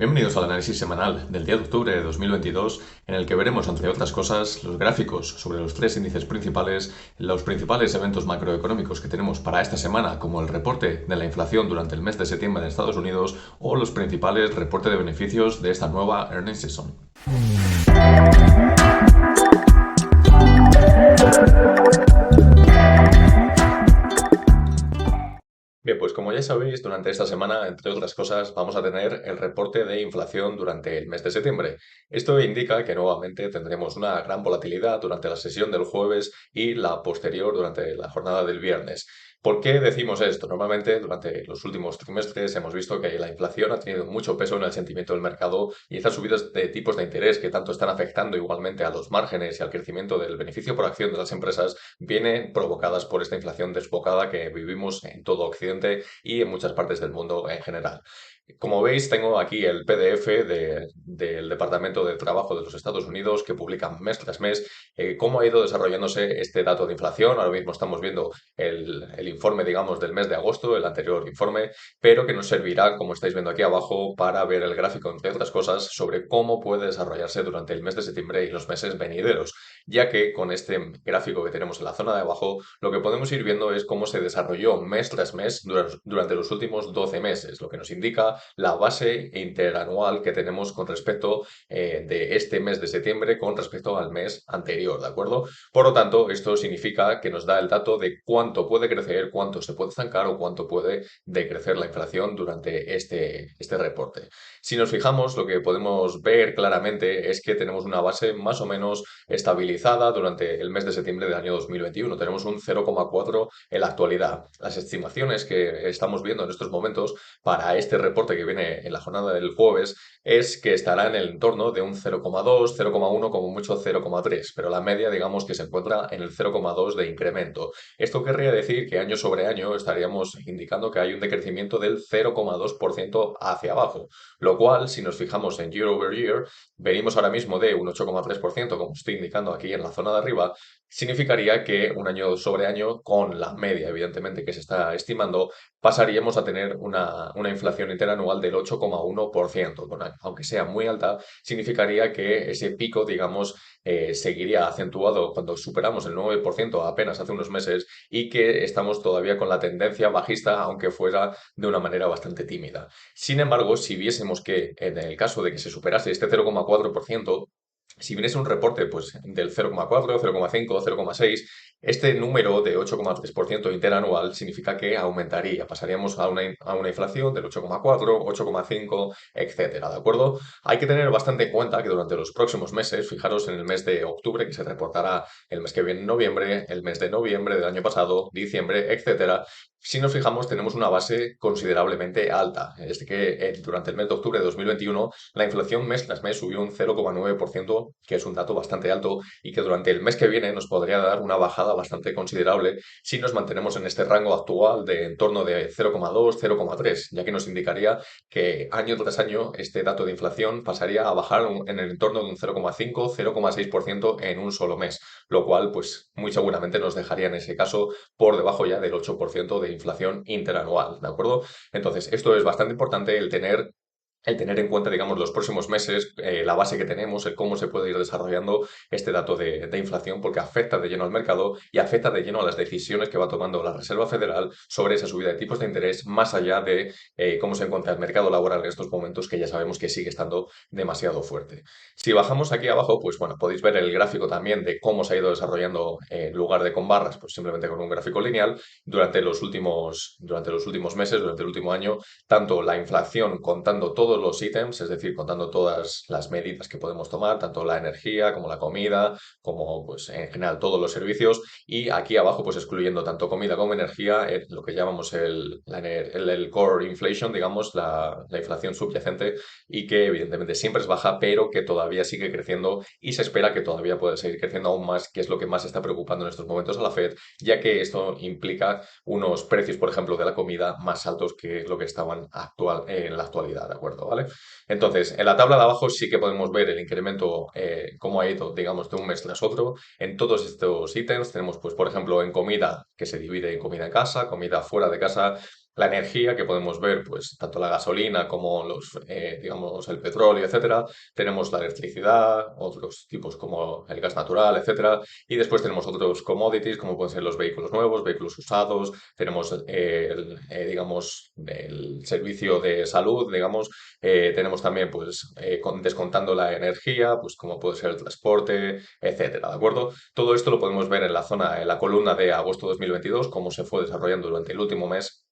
Bienvenidos al análisis semanal del día de octubre de 2022, en el que veremos, entre otras cosas, los gráficos sobre los tres índices principales, los principales eventos macroeconómicos que tenemos para esta semana, como el reporte de la inflación durante el mes de septiembre en Estados Unidos o los principales reportes de beneficios de esta nueva earnings season. Bien, pues como ya sabéis, durante esta semana, entre otras cosas, vamos a tener el reporte de inflación durante el mes de septiembre. Esto indica que nuevamente tendremos una gran volatilidad durante la sesión del jueves y la posterior durante la jornada del viernes. ¿Por qué decimos esto? Normalmente durante los últimos trimestres hemos visto que la inflación ha tenido mucho peso en el sentimiento del mercado y estas subidas de tipos de interés que tanto están afectando igualmente a los márgenes y al crecimiento del beneficio por acción de las empresas vienen provocadas por esta inflación desbocada que vivimos en todo Occidente y en muchas partes del mundo en general. Como veis, tengo aquí el PDF del Departamento de Trabajo de los Estados Unidos que publica mes tras mes cómo ha ido desarrollándose este dato de inflación. Ahora mismo estamos viendo el informe, digamos, del mes de agosto, el anterior informe, pero que nos servirá, como estáis viendo aquí abajo, para ver el gráfico, entre otras cosas, sobre cómo puede desarrollarse durante el mes de septiembre y los meses venideros, ya que con este gráfico que tenemos en la zona de abajo, lo que podemos ir viendo es cómo se desarrolló mes tras mes durante los últimos 12 meses, lo que nos indica la base interanual que tenemos con respecto de este mes de septiembre con respecto al mes anterior, ¿de acuerdo? Por lo tanto, esto significa que nos da el dato de cuánto puede crecer, cuánto se puede estancar o cuánto puede decrecer la inflación durante este reporte. Si nos fijamos, lo que podemos ver claramente es que tenemos una base más o menos estabilizada durante el mes de septiembre del año 2021. Tenemos un 0,4 en la actualidad. Las estimaciones que estamos viendo en estos momentos para este reporte que viene en la jornada del jueves es que estará en el entorno de un 0,2, 0,1, como mucho 0,3, pero la media digamos que se encuentra en el 0,2 de incremento. Esto querría decir que año sobre año estaríamos indicando que hay un decrecimiento del 0,2% hacia abajo, lo cual, si nos fijamos en year over year, venimos ahora mismo de un 8,3%, como estoy indicando aquí en la zona de arriba, significaría que un año sobre año, con la media, evidentemente, que se está estimando, pasaríamos a tener una inflación interanual del 8,1%. Aunque sea muy alta, significaría que ese pico, digamos, seguiría acentuado cuando superamos el 9% apenas hace unos meses y que estamos todavía con la tendencia bajista, aunque fuera de una manera bastante tímida. Sin embargo, si viésemos que en el caso de que se superase este 0,4%, si viniese un reporte pues, del 0,4, 0,5, 0,6, este número de 8,3% interanual significa que aumentaría. Pasaríamos a una inflación del 8,4, 8,5, etcétera, ¿de acuerdo? Hay que tener bastante en cuenta que durante los próximos meses, fijaros en el mes de octubre, que se reportará el mes que viene en noviembre, el mes de noviembre del año pasado, diciembre, etcétera, si nos fijamos, tenemos una base considerablemente alta. Es que durante el mes de octubre de 2021 la inflación mes tras mes subió un 0,9%, que es un dato bastante alto y que durante el mes que viene nos podría dar una bajada bastante considerable si nos mantenemos en este rango actual de en torno de 0,2, 0,3, ya que nos indicaría que año tras año este dato de inflación pasaría a bajar en el entorno de un 0,5, 0,6% en un solo mes, lo cual pues muy seguramente nos dejaría en ese caso por debajo ya del 8% de inflación interanual, ¿de acuerdo? Entonces, esto es bastante importante el tener en cuenta, digamos, los próximos meses, la base que tenemos, el cómo se puede ir desarrollando este dato de inflación, porque afecta de lleno al mercado y afecta de lleno a las decisiones que va tomando la Reserva Federal sobre esa subida de tipos de interés, más allá de cómo se encuentra el mercado laboral en estos momentos, que ya sabemos que sigue estando demasiado fuerte. Si bajamos aquí abajo, pues bueno, podéis ver el gráfico también de cómo se ha ido desarrollando en lugar de con barras, pues simplemente con un gráfico lineal durante los últimos meses, durante el último año, tanto la inflación contando todos los ítems, es decir, contando todas las medidas que podemos tomar, tanto la energía como la comida, como pues en general todos los servicios, y aquí abajo pues excluyendo tanto comida como energía, lo que llamamos el core inflation, digamos, la inflación subyacente, y que evidentemente siempre es baja, pero que todavía sigue creciendo y se espera que todavía pueda seguir creciendo aún más, que es lo que más está preocupando en estos momentos a la Fed, ya que esto implica unos precios, por ejemplo, de la comida más altos que lo que estaban en la actualidad, ¿de acuerdo? ¿Vale? Entonces, en la tabla de abajo sí que podemos ver el incremento, cómo ha ido, digamos, de un mes tras otro. En todos estos ítems tenemos, pues, por ejemplo, en comida, que se divide en comida en casa, comida fuera de casa, La energía que podemos ver, pues tanto la gasolina como digamos, el petróleo, etcétera. Tenemos la electricidad, otros tipos como el gas natural, etcétera. Y después tenemos otros commodities, como pueden ser los vehículos nuevos, vehículos usados. Tenemos digamos, el servicio de salud, digamos. Tenemos también, pues, descontando la energía, pues como puede ser el transporte, etcétera, ¿de acuerdo? Todo esto lo podemos ver en la zona, en la columna de agosto 2022, cómo se fue desarrollando durante el último mes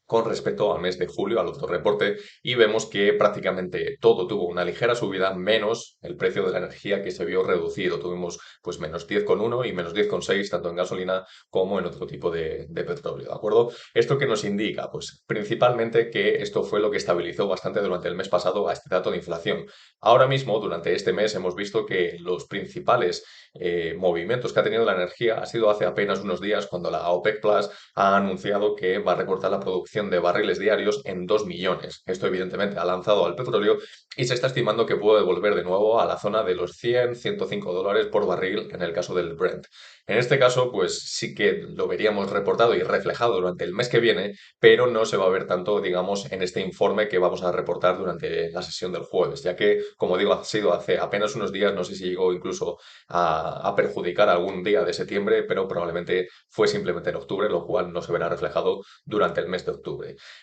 con respecto al mes de julio, al otro reporte, y vemos que prácticamente todo tuvo una ligera subida, menos el precio de la energía que se vio reducido. Tuvimos pues menos 10,1 y menos 10,6 tanto en gasolina como en otro tipo de petróleo, ¿de acuerdo? ¿Esto qué nos indica? Pues principalmente que esto fue lo que estabilizó bastante durante el mes pasado a este dato de inflación. Ahora mismo, durante este mes, hemos visto que los principales movimientos que ha tenido la energía ha sido hace apenas unos días cuando la OPEC Plus ha anunciado que va a recortar la producción de barriles diarios en 2 millones. Esto evidentemente ha lanzado al petróleo y se está estimando que puede volver de nuevo a la zona de los 100-105 dólares por barril en el caso del Brent. En este caso, pues sí que lo veríamos reportado y reflejado durante el mes que viene, pero no se va a ver tanto, digamos, en este informe que vamos a reportar durante la sesión del jueves, ya que, como digo, ha sido hace apenas unos días, no sé si llegó incluso a perjudicar algún día de septiembre, pero probablemente fue simplemente en octubre, lo cual no se verá reflejado durante el mes de octubre.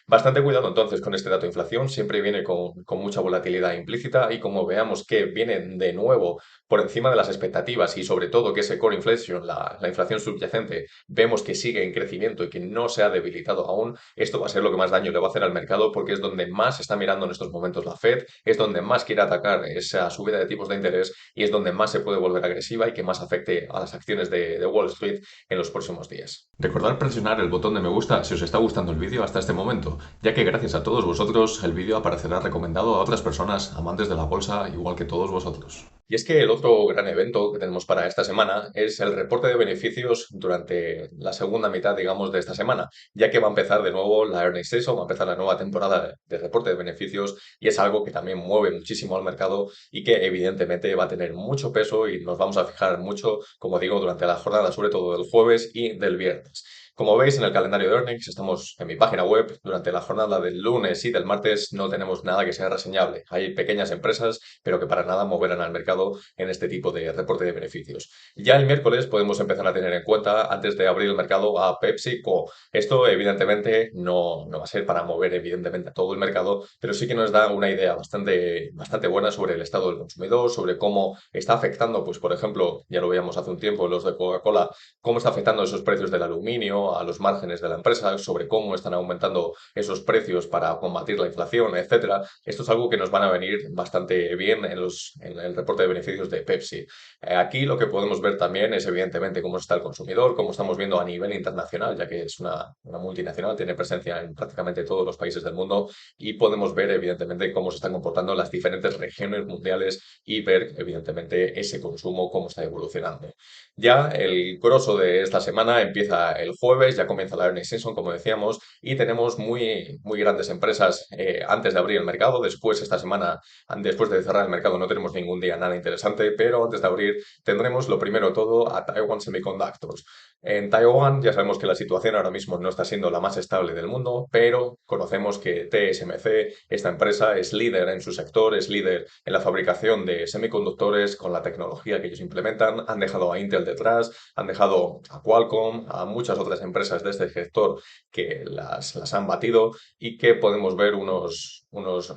Bastante cuidado entonces con este dato de inflación, siempre viene con mucha volatilidad implícita y como veamos que viene de nuevo por encima de las expectativas y sobre todo que ese core inflation, la inflación subyacente, vemos que sigue en crecimiento y que no se ha debilitado aún, esto va a ser lo que más daño le va a hacer al mercado porque es donde más está mirando en estos momentos la Fed, es donde más quiere atacar esa subida de tipos de interés y es donde más se puede volver agresiva y que más afecte a las acciones de Wall Street en los próximos días. Recordad presionar el botón de me gusta si os está gustando el vídeo hasta este momento, ya que gracias a todos vosotros el vídeo aparecerá recomendado a otras personas amantes de la bolsa igual que todos vosotros. Y es que el otro gran evento que tenemos para esta semana es el reporte de beneficios durante la segunda mitad, digamos, de esta semana, ya que va a empezar de nuevo la earnings season, va a empezar la nueva temporada de reporte de beneficios y es algo que también mueve muchísimo al mercado y que evidentemente va a tener mucho peso y nos vamos a fijar mucho, como digo, durante la jornada, sobre todo del jueves y del viernes. Como veis en el calendario de earnings, estamos en mi página web. Durante la jornada del lunes y del martes no tenemos nada que sea reseñable. Hay pequeñas empresas, pero que para nada moverán al mercado en este tipo de reporte de beneficios. Ya el miércoles podemos empezar a tener en cuenta, antes de abrir el mercado, a PepsiCo. Esto, evidentemente, no va a ser para mover, evidentemente, a todo el mercado, pero sí que nos da una idea bastante buena sobre el estado del consumidor, sobre cómo está afectando, pues, por ejemplo, ya lo veíamos hace un tiempo, los de Coca-Cola, cómo está afectando esos precios del aluminio, a los márgenes de la empresa, sobre cómo están aumentando esos precios para combatir la inflación, etcétera. Esto es algo que nos van a venir bastante bien en el reporte de beneficios de Pepsi. Aquí lo que podemos ver también es evidentemente cómo está el consumidor, cómo estamos viendo a nivel internacional, ya que es una multinacional, tiene presencia en prácticamente todos los países del mundo y podemos ver evidentemente cómo se están comportando las diferentes regiones mundiales y ver evidentemente ese consumo, cómo está evolucionando. Ya el grosso de esta semana empieza el jueves, ya comienza la earnings season, como decíamos, y tenemos muy grandes empresas antes de abrir el mercado. Después, esta semana, después de cerrar el mercado, no tenemos ningún día nada interesante, pero antes de abrir tendremos lo primero de todo a Taiwan Semiconductors. En Taiwán ya sabemos que la situación ahora mismo no está siendo la más estable del mundo, pero conocemos que TSMC, esta empresa, es líder en su sector, es líder en la fabricación de semiconductores con la tecnología que ellos implementan. Han dejado a Intel detrás, han dejado a Qualcomm, a muchas otras empresas de este sector que las han batido y que podemos ver unos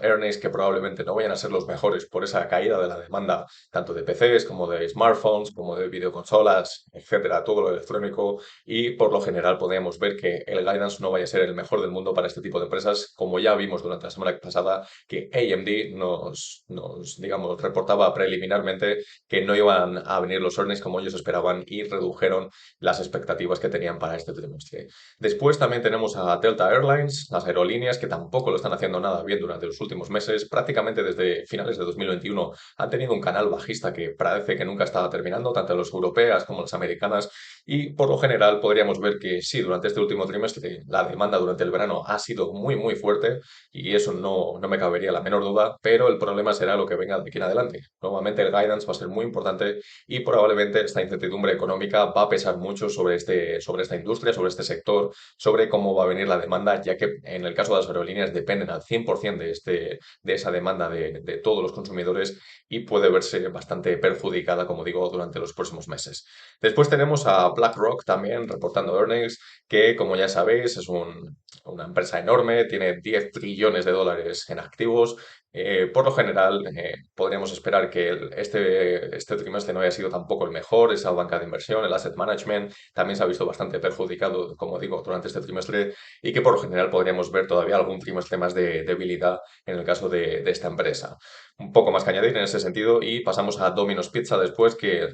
earnings que probablemente no vayan a ser los mejores por esa caída de la demanda tanto de PCs como de smartphones, como de videoconsolas, etcétera, todo lo electrónico y por lo general podemos ver que el guidance no vaya a ser el mejor del mundo para este tipo de empresas, como ya vimos durante la semana pasada que AMD digamos, reportaba preliminarmente que no iban a venir los earnings como ellos esperaban y redujeron las expectativas que tenían para este trimestre. Después también tenemos a Delta Airlines, las aerolíneas que tampoco lo están haciendo nada bien durante los últimos meses, prácticamente desde finales de 2021 han tenido un canal bajista que parece que nunca estaba terminando, tanto las europeas como las americanas, Y por lo general podríamos ver que sí, durante este último trimestre la demanda durante el verano ha sido muy, muy fuerte y eso no me cabería la menor duda, pero el problema será lo que venga de aquí en adelante. Nuevamente el guidance va a ser muy importante y probablemente esta incertidumbre económica va a pesar mucho sobre esta industria, sobre este sector, sobre cómo va a venir la demanda, ya que en el caso de las aerolíneas dependen al 100% de esa demanda de todos los consumidores y puede verse bastante perjudicada, como digo, durante los próximos meses. Después tenemos a BlackRock también reportando earnings, que como ya sabéis es una empresa enorme, tiene 10 trillones de dólares en activos. Por lo general, podríamos esperar que este trimestre no haya sido tampoco el mejor. Esa banca de inversión, el asset management, también se ha visto bastante perjudicado, como digo, durante este trimestre y que por lo general podríamos ver todavía algún trimestre más de debilidad en el caso de esta empresa. Un poco más que añadir en ese sentido y pasamos a Domino's Pizza después, que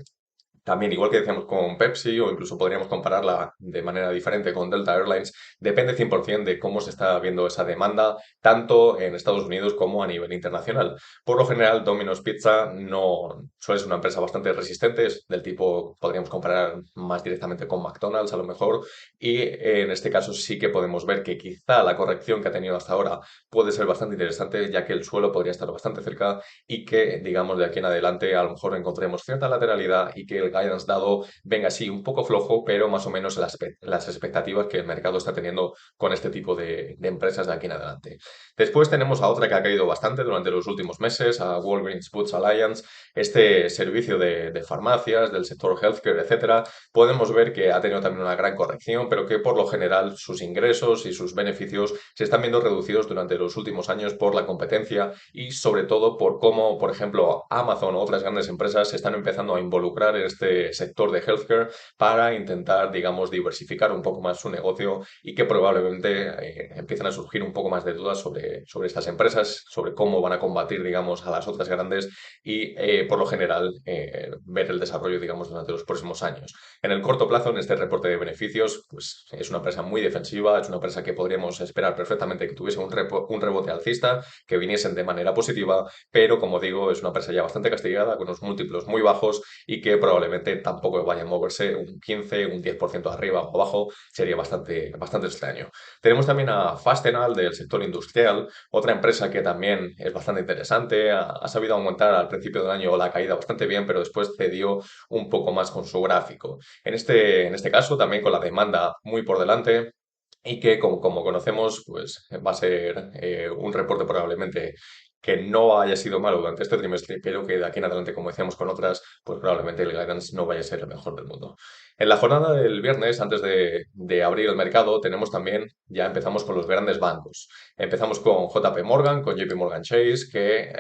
también, igual que decíamos con Pepsi, o incluso podríamos compararla de manera diferente con Delta Airlines, depende 100% de cómo se está viendo esa demanda, tanto en Estados Unidos como a nivel internacional. Por lo general, Domino's Pizza no suele ser una empresa bastante resistente, es del tipo, podríamos comparar más directamente con McDonald's a lo mejor, y en este caso sí que podemos ver que quizá la corrección que ha tenido hasta ahora puede ser bastante interesante, ya que el suelo podría estar bastante cerca y que, digamos, de aquí en adelante a lo mejor encontremos cierta lateralidad y que el guidance dado venga así un poco flojo, pero más o menos las expectativas que el mercado está teniendo con este tipo de empresas de aquí en adelante. Después tenemos a otra que ha caído bastante durante los últimos meses, a Walgreens Boots Alliance, este servicio de farmacias, del sector healthcare, etcétera. Podemos ver que ha tenido también una gran corrección, pero que por lo general sus ingresos y sus beneficios se están viendo reducidos durante los últimos años por la competencia y sobre todo por cómo, por ejemplo, Amazon o otras grandes empresas se están empezando a involucrar en este sector de healthcare para intentar, digamos, diversificar un poco más su negocio y que probablemente empiecen a surgir un poco más de dudas sobre estas empresas, sobre cómo van a combatir, digamos, a las otras grandes y, por lo general, ver el desarrollo, digamos, durante los próximos años. En el corto plazo, en este reporte de beneficios, pues es una empresa muy defensiva, es una empresa que podríamos esperar perfectamente que tuviese un rebote alcista, que viniesen de manera positiva, pero como digo, es una empresa ya bastante castigada, con unos múltiplos muy bajos y que probablemente tampoco vaya a moverse un 15, un 10% arriba o abajo, sería bastante extraño. Tenemos también a Fastenal del sector industrial, otra empresa que también es bastante interesante, ha sabido aumentar al principio del año la caída bastante bien, pero después cedió un poco más con su gráfico. En este caso, también con la demanda muy por delante, y que como conocemos, pues va a ser un reporte probablemente que no haya sido malo durante este trimestre, pero que de aquí en adelante, como decíamos con otras, pues probablemente el guidance no vaya a ser el mejor del mundo. En la jornada del viernes, antes de abrir el mercado, tenemos también, ya empezamos con los grandes bancos. Empezamos con JP Morgan, con JP Morgan Chase, que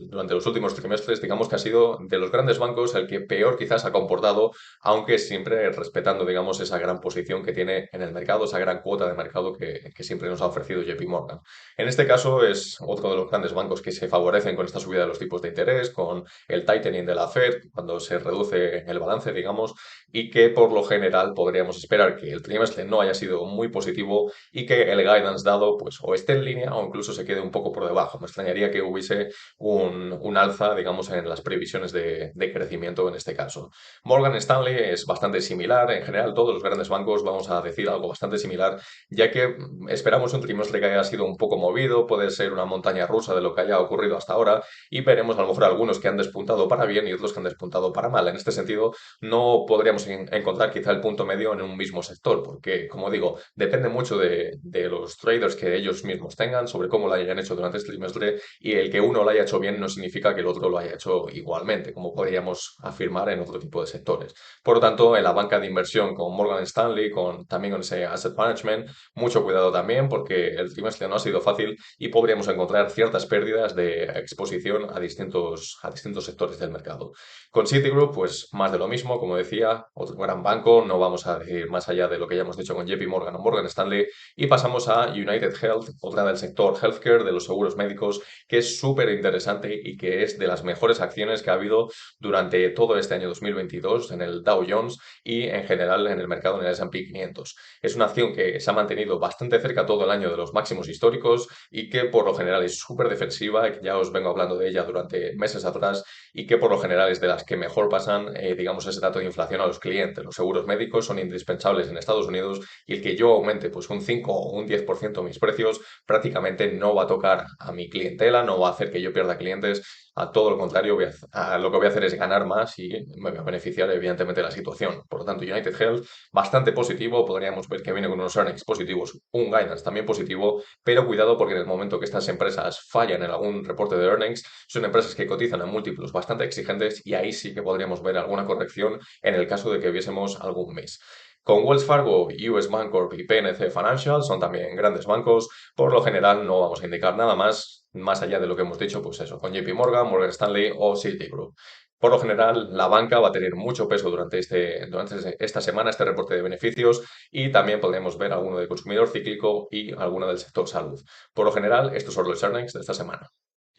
durante los últimos trimestres, digamos que ha sido de los grandes bancos el que peor quizás ha comportado, aunque siempre respetando, digamos, esa gran posición que tiene en el mercado, esa gran cuota de mercado que siempre nos ha ofrecido JP Morgan. En este caso es otro de los grandes bancos que se favorecen con esta subida de los tipos de interés, con el tightening de la Fed, cuando se reduce el balance, digamos, y que por lo general podríamos esperar que el trimestre no haya sido muy positivo y que el guidance dado pues o esté en línea o incluso se quede un poco por debajo. Me extrañaría que hubiese un alza, digamos, en las previsiones de crecimiento en este caso. Morgan Stanley es bastante similar, en general todos los grandes bancos vamos a decir algo bastante similar, ya que esperamos un trimestre que haya sido un poco movido, puede ser una montaña rusa de lo que haya ocurrido hasta ahora y veremos a lo mejor algunos que han despuntado para bien y otros que han despuntado para mal. En este sentido, no podríamos encontrar quizá el punto medio en un mismo sector, porque, como digo, depende mucho de los traders que ellos mismos tengan, sobre cómo lo hayan hecho durante este trimestre y el que uno lo haya hecho bien no significa que el otro lo haya hecho igualmente, como podríamos afirmar en otro tipo de sectores. Por lo tanto, en la banca de inversión con Morgan Stanley, también con ese asset management, mucho cuidado también porque el trimestre no ha sido fácil y podríamos encontrar ciertas pérdidas de exposición a distintos sectores del mercado. Con Citigroup, pues más de lo mismo, como decía, otro gran banco, no vamos a decir más allá de lo que ya hemos dicho con JP Morgan o Morgan Stanley, y pasamos a United Health, otra del sector healthcare, de los seguros médicos, que es súper interesante y que es de las mejores acciones que ha habido durante todo este año 2022 en el Dow Jones y en general en el mercado en el S&P 500. Es una acción que se ha mantenido bastante cerca todo el año de los máximos históricos y que por lo general es súper defensiva positiva, que ya os vengo hablando de ella durante meses atrás y que por lo general es de las que mejor pasan, digamos, ese dato de inflación a los clientes. Los seguros médicos son indispensables en Estados Unidos y el que yo aumente pues un 5 o un 10% mis precios prácticamente no va a tocar a mi clientela, no va a hacer que yo pierda clientes. A todo lo contrario, lo que voy a hacer es ganar más y me va a beneficiar evidentemente la situación. Por lo tanto, United Health bastante positivo, podríamos ver que viene con unos earnings positivos, un guidance también positivo, pero cuidado porque en el momento que estas empresas fallan en algún reporte de earnings, son empresas que cotizan en múltiplos bastante exigentes y ahí sí que podríamos ver alguna corrección en el caso de que viésemos algún miss. Con Wells Fargo, US Bancorp y PNC Financial son también grandes bancos. Por lo general no vamos a indicar nada más allá de lo que hemos dicho, pues eso, con JP Morgan, Morgan Stanley o Citigroup. Por lo general, la banca va a tener mucho peso durante esta semana, este reporte de beneficios, y también podremos ver alguno de consumidor cíclico y alguno del sector salud. Por lo general, estos son los earnings de esta semana.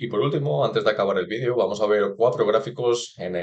Y por último, antes de acabar el vídeo, vamos a ver cuatro gráficos en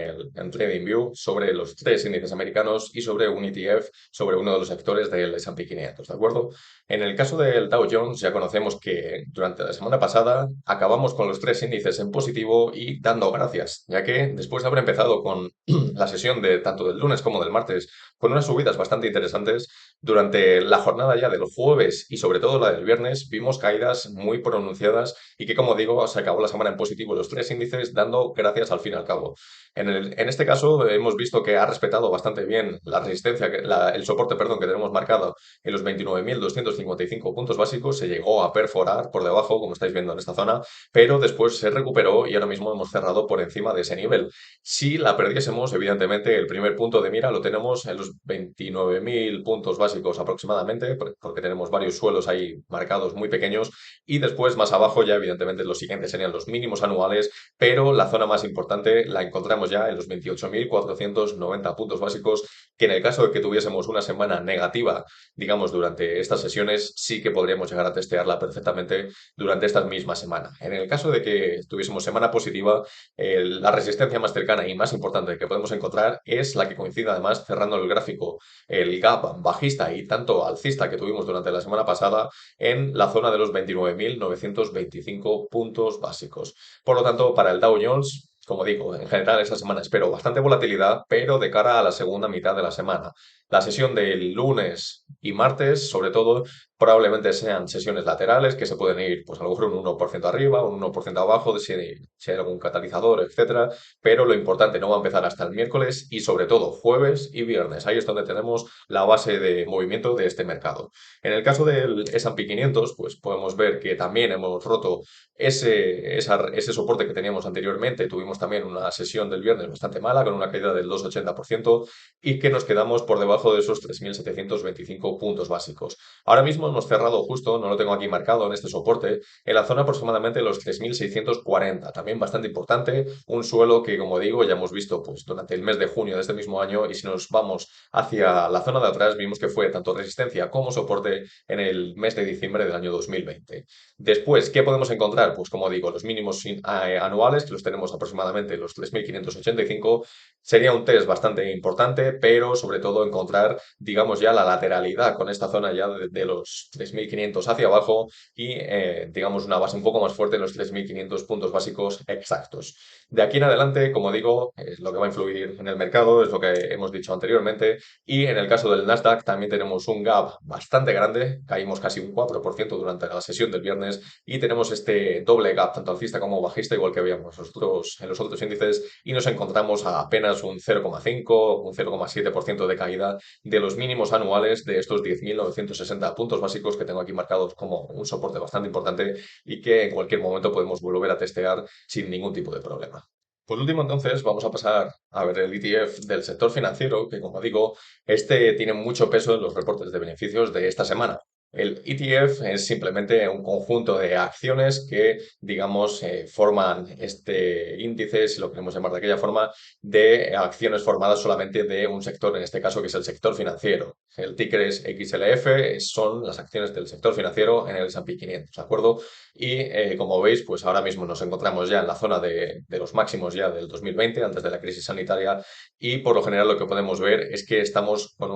TradingView sobre los tres índices americanos y sobre un ETF, sobre uno de los sectores del S&P 500, ¿de acuerdo? En el caso del Dow Jones, ya conocemos que durante la semana pasada acabamos con los tres índices en positivo y dando gracias, ya que después de haber empezado con la sesión de tanto del lunes como del martes, con unas subidas bastante interesantes, durante la jornada ya del jueves y sobre todo la del viernes, vimos caídas muy pronunciadas y que, como digo, se acabó la semana en positivo los tres índices, dando gracias al fin y al cabo. En este caso, hemos visto que ha respetado bastante bien la resistencia, el soporte, perdón, que tenemos marcado en los 29.255 puntos básicos. Se llegó a perforar por debajo, como estáis viendo en esta zona, pero después se recuperó y ahora mismo hemos cerrado por encima de ese nivel. Si la perdiésemos, evidentemente, el primer punto de mira lo tenemos en los 29.000 puntos básicos aproximadamente, porque tenemos varios suelos ahí marcados muy pequeños, y después más abajo ya, evidentemente, los siguientes serían los mínimos anuales, pero la zona más importante la encontramos ya en los 28.490 puntos básicos, que en el caso de que tuviésemos una semana negativa, digamos, durante estas sesiones, sí que podríamos llegar a testearla perfectamente durante esta misma semana. En el caso de que tuviésemos semana positiva, la resistencia más cercana y más importante que podemos encontrar es la que coincide además cerrando el gráfico, el gap bajista y tanto alcista que tuvimos durante la semana pasada en la zona de los 29.925 puntos básicos. Por lo tanto, para el Dow Jones, como digo, en general esta semana espero bastante volatilidad, pero de cara a la segunda mitad de la semana. La sesión del lunes y martes, sobre todo, probablemente sean sesiones laterales que se pueden ir, pues a lo mejor un 1% arriba, un 1% abajo, si hay algún catalizador, etcétera. Pero lo importante no va a empezar hasta el miércoles y sobre todo jueves y viernes. Ahí es donde tenemos la base de movimiento de este mercado. En el caso del S&P 500, pues podemos ver que también hemos roto ese soporte que teníamos anteriormente. Tuvimos también una sesión del viernes bastante mala, con una caída del 2,80% y que nos quedamos por debajo de esos 3.725 puntos básicos. Ahora mismo hemos cerrado justo, no lo tengo aquí marcado en este soporte, en la zona aproximadamente los 3.640. También bastante importante, un suelo que, como digo, ya hemos visto pues, durante el mes de junio de este mismo año, y si nos vamos hacia la zona de atrás, vimos que fue tanto resistencia como soporte en el mes de diciembre del año 2020. Después, ¿qué podemos encontrar? Pues como digo, los mínimos anuales, que los tenemos aproximadamente los 3.585, sería un test bastante importante, pero sobre todo encontrar, digamos, ya la lateralidad con esta zona ya de los 3.500 hacia abajo y, digamos, una base un poco más fuerte en los 3.500 puntos básicos exactos. De aquí en adelante, como digo, es lo que va a influir en el mercado, es lo que hemos dicho anteriormente, y en el caso del Nasdaq también tenemos un gap bastante grande, caímos casi un 4% durante la sesión del viernes y tenemos este doble gap, tanto alcista como bajista, igual que habíamos en los otros índices, y nos encontramos a apenas un 0,5, un 0,7% de caída de los mínimos anuales de estos 10.960 puntos básicos que tengo aquí marcados como un soporte bastante importante y que en cualquier momento podemos volver a testear sin ningún tipo de problema. Por último, entonces, vamos a pasar a ver el ETF del sector financiero, que como digo, este tiene mucho peso en los reportes de beneficios de esta semana. El ETF es simplemente un conjunto de acciones que, digamos, forman este índice, si lo queremos llamar de aquella forma, de acciones formadas solamente de un sector, en este caso, que es el sector financiero. El ticker es XLF, son las acciones del sector financiero en el S&P 500, ¿de acuerdo? Y como veis, pues ahora mismo nos encontramos ya en la zona de los máximos ya del 2020, antes de la crisis sanitaria, y por lo general lo que podemos ver es que estamos con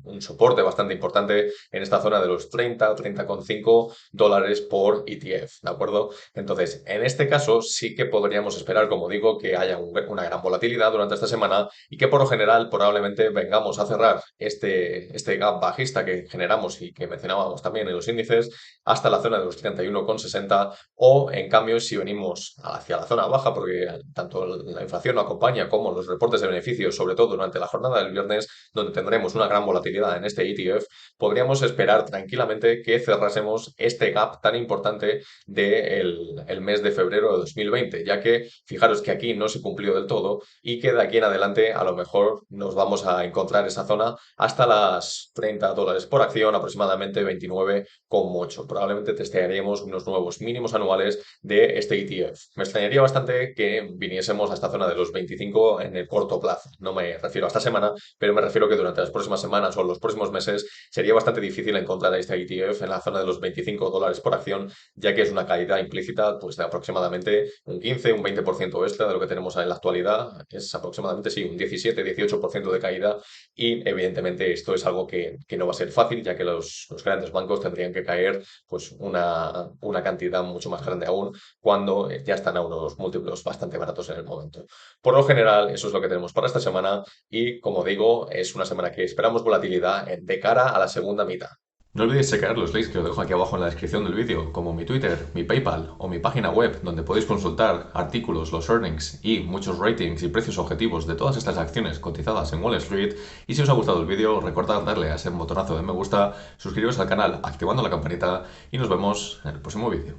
un soporte bastante importante en esta zona de los 30-30,5 dólares por ETF, ¿de acuerdo? Entonces, en este caso sí que podríamos esperar, como digo, que haya una gran volatilidad durante esta semana y que por lo general probablemente vengamos a cerrar este gap bajista que generamos y que mencionábamos también en los índices hasta la zona de los 31,60, o en cambio si venimos hacia la zona baja, porque tanto la inflación no acompaña como los reportes de beneficios, sobre todo durante la jornada del viernes, donde tendremos una gran volatilidad en este ETF, podríamos esperar tranquilamente que cerrásemos este gap tan importante del mes de febrero de 2020, ya que fijaros que aquí no se cumplió del todo y que de aquí en adelante a lo mejor nos vamos a encontrar esa zona hasta las 30 dólares por acción, aproximadamente 29,8. Probablemente testearíamos unos nuevos mínimos anuales de este ETF. Me extrañaría bastante que viniésemos a esta zona de los 25 en el corto plazo. No me refiero a esta semana, pero me refiero que durante las próximas semanas o los próximos meses sería bastante difícil encontrar a este ETF en la zona de los 25 dólares por acción, ya que es una caída implícita pues, de aproximadamente un 15, un 20% extra de lo que tenemos en la actualidad. Es aproximadamente, sí, un 17-18% de caída y evidentemente esto es algo que no va a ser fácil, ya que los grandes bancos tendrían que caer pues una cantidad mucho más grande aún cuando ya están a unos múltiplos bastante baratos en el momento. Por lo general, eso es lo que tenemos para esta semana y, como digo, es una semana que esperamos volatilidad de cara a la segunda mitad. No olvidéis checar los links que os dejo aquí abajo en la descripción del vídeo, como mi Twitter, mi PayPal o mi página web, donde podéis consultar artículos, los earnings y muchos ratings y precios objetivos de todas estas acciones cotizadas en Wall Street. Y si os ha gustado el vídeo, recordad darle a ese botonazo de me gusta, suscribiros al canal activando la campanita y nos vemos en el próximo vídeo.